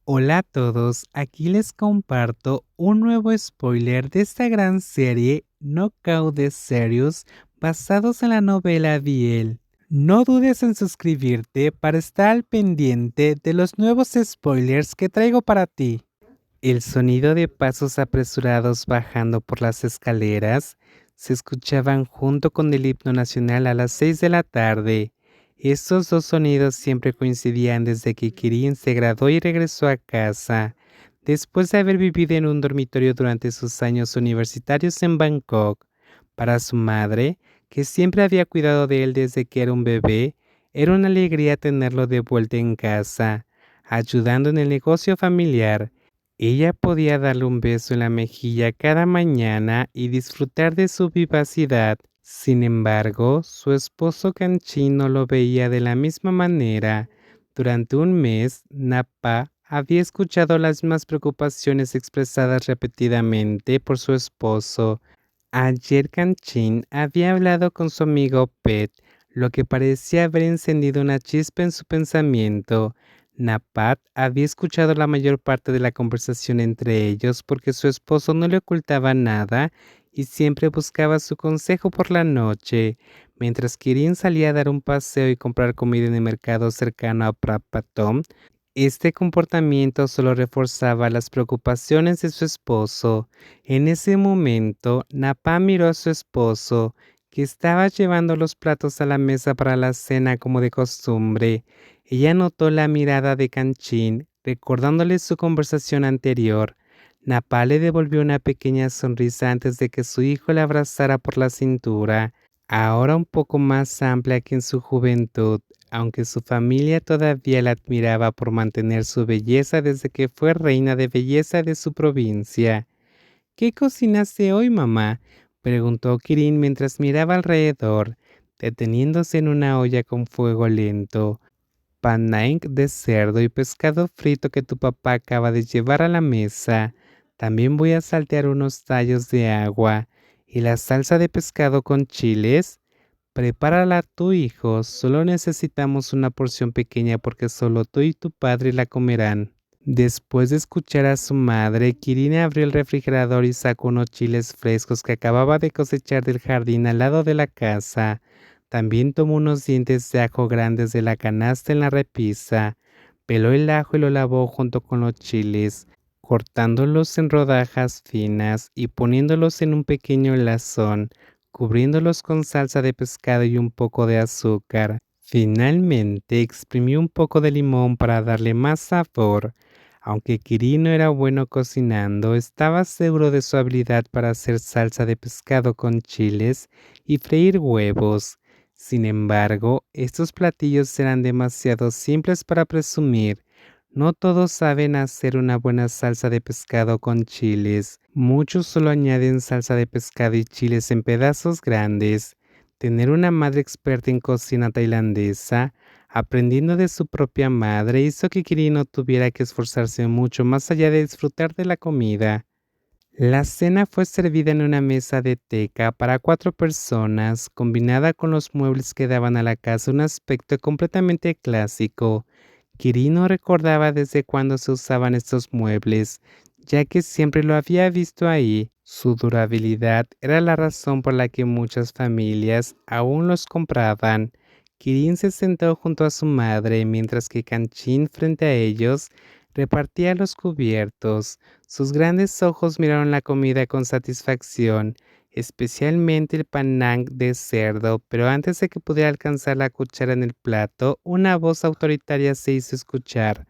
Hola a todos, aquí les comparto un nuevo spoiler de esta gran serie Knockout de Serious basados en la novela Biel. No dudes en suscribirte para estar al pendiente de los nuevos spoilers que traigo para ti. El sonido de pasos apresurados bajando por las escaleras se escuchaban junto con el himno nacional a las 6 de la tarde. Estos dos sonidos siempre coincidían desde que Kirin se graduó y regresó a casa, después de haber vivido en un dormitorio durante sus años universitarios en Bangkok. Para su madre, que siempre había cuidado de él desde que era un bebé, era una alegría tenerlo de vuelta en casa, ayudando en el negocio familiar. Ella podía darle un beso en la mejilla cada mañana y disfrutar de su vivacidad. Sin embargo, su esposo Kanchi no lo veía de la misma manera. Durante un mes, Napa había escuchado las mismas preocupaciones expresadas repetidamente por su esposo. Ayer Kanchin había hablado con su amigo Pet, lo que parecía haber encendido una chispa en su pensamiento. Napat había escuchado la mayor parte de la conversación entre ellos porque su esposo no le ocultaba nada y siempre buscaba su consejo por la noche, mientras Kirin salía a dar un paseo y comprar comida en el mercado cercano a Prapatom. Este comportamiento solo reforzaba las preocupaciones de su esposo. En ese momento, Napa miró a su esposo, que estaba llevando los platos a la mesa para la cena como de costumbre. Ella notó la mirada de Kanchin, recordándole su conversación anterior. Napa le devolvió una pequeña sonrisa antes de que su hijo le abrazara por la cintura, ahora un poco más amplia que en su juventud. Aunque su familia todavía la admiraba por mantener su belleza desde que fue reina de belleza de su provincia. ¿Qué cocinaste hoy, mamá?, preguntó Kirin mientras miraba alrededor, deteniéndose en una olla con fuego lento. Panang de cerdo y pescado frito que tu papá acaba de llevar a la mesa. También voy a saltear unos tallos de agua. ¿Y la salsa de pescado con chiles? Prepárala tú, hijo. Solo necesitamos una porción pequeña porque solo tú y tu padre la comerán. Después de escuchar a su madre, Kirina abrió el refrigerador y sacó unos chiles frescos que acababa de cosechar del jardín al lado de la casa. También tomó unos dientes de ajo grandes de la canasta en la repisa. Peló el ajo y lo lavó junto con los chiles, cortándolos en rodajas finas y poniéndolos en un pequeño lazón, cubriéndolos con salsa de pescado y un poco de azúcar. Finalmente exprimió un poco de limón para darle más sabor. Aunque Quirino era bueno cocinando, estaba seguro de su habilidad para hacer salsa de pescado con chiles y freír huevos. Sin embargo, estos platillos eran demasiado simples para presumir. No todos saben hacer una buena salsa de pescado con chiles. Muchos solo añaden salsa de pescado y chiles en pedazos grandes. Tener una madre experta en cocina tailandesa, aprendiendo de su propia madre, hizo que Kirino tuviera que esforzarse mucho más allá de disfrutar de la comida. La cena fue servida en una mesa de teca para 4 personas, combinada con los muebles que daban a la casa un aspecto completamente clásico. Quirino recordaba desde cuándo se usaban estos muebles, ya que siempre lo había visto ahí. Su durabilidad era la razón por la que muchas familias aún los compraban. Kirin se sentó junto a su madre mientras que Kanchin frente a ellos repartía los cubiertos. Sus grandes ojos miraron la comida con satisfacción, especialmente el panang de cerdo, pero antes de que pudiera alcanzar la cuchara en el plato, una voz autoritaria se hizo escuchar.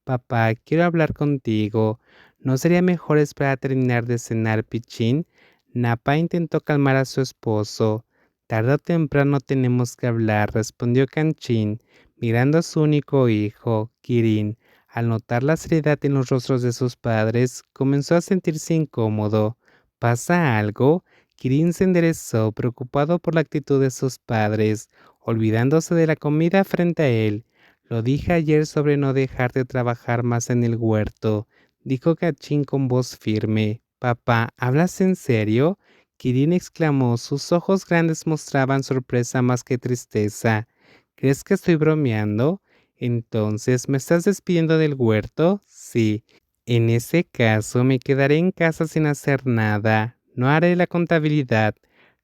Papá, quiero hablar contigo. ¿No sería mejor esperar a terminar de cenar, Pichín? Napa intentó calmar a su esposo. Tarde o temprano tenemos que hablar, respondió Kanchin, mirando a su único hijo, Kirin. Al notar la seriedad en los rostros de sus padres, comenzó a sentirse incómodo. ¿Pasa algo? Kirin se enderezó, preocupado por la actitud de sus padres, olvidándose de la comida frente a él. Lo dije ayer sobre no dejar de trabajar más en el huerto, dijo Kachin con voz firme. Papá, ¿hablas en serio? Kirin exclamó, sus ojos grandes mostraban sorpresa más que tristeza. ¿Crees que estoy bromeando? Entonces, ¿me estás despidiendo del huerto? sí. En ese caso me quedaré en casa sin hacer nada. No haré la contabilidad.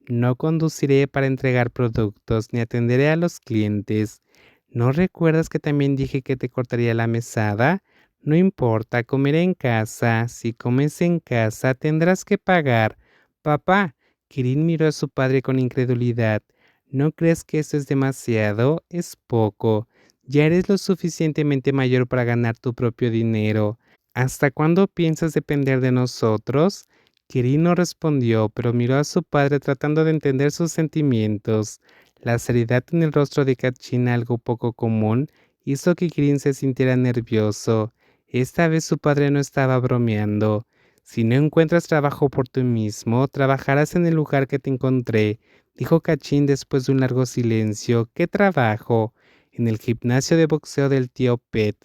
No conduciré para entregar productos ni atenderé a los clientes. ¿No recuerdas que también dije que te cortaría la mesada? No importa, comeré en casa. Si comes en casa, tendrás que pagar. Papá, Kirin miró a su padre con incredulidad. ¿No crees que eso es demasiado? Es poco. Ya eres lo suficientemente mayor para ganar tu propio dinero. ¿Hasta cuándo piensas depender de nosotros? Kirin no respondió, pero miró a su padre tratando de entender sus sentimientos. La seriedad en el rostro de Kachin, algo poco común, hizo que Kirin se sintiera nervioso. Esta vez su padre no estaba bromeando. Si no encuentras trabajo por ti mismo, trabajarás en el lugar que te encontré, dijo Kachin después de un largo silencio. ¿Qué trabajo? En el gimnasio de boxeo del tío Pet.